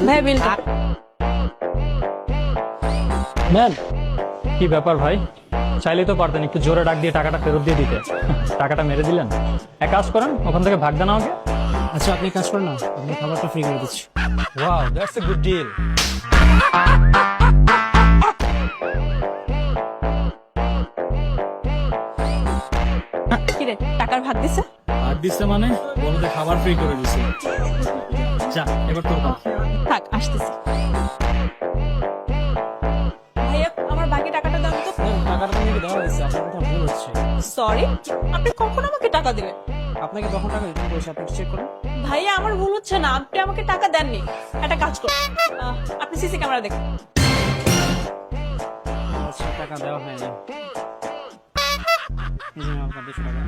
ভাই বিল ম্যাম, কি ব্যাপার ভাই? চাইলে তো পারতেন একটু জোরে ডাক দিয়ে টাকাটা ফেরত দিয়ে দিতে। টাকাটা মেরে দিলেন। এক কাজ করেন, ওখান থেকে ভাগ দেন আমাকে। আচ্ছা আপনি কাজ করেন না, আপনার খাবারটা ফ্রি করে দিচ্ছি। Wow, that's a good deal. কি রে, টাকার ভাগ দিছে? আর দিচ্ছে মানে বলতে খাবার ফ্রি করে দিচ্ছে। যা এবার তোর কথা। থাক, আসতেছি। ভাইয়া, আমার বাকি টাকাটা দাও তো। টাকাটা তো আমাকে দেওয়া হয়েছে, আপনার কথা ভুল হচ্ছে। সরি, আপনি কখন আমাকে টাকা দিবেন? আপনাকে তখন টাকা রিটার্ন করেছি, আপনি চেক করেন। ভাইয়া, আমার ভুল হচ্ছে না, আপনি আমাকে টাকা দেননি। একটা কাজ করুন, আপনি সিসি ক্যামেরা দেখুন। আচ্ছা টাকা দেওয়া হয়নি। এই যে আপনার 200 টাকা।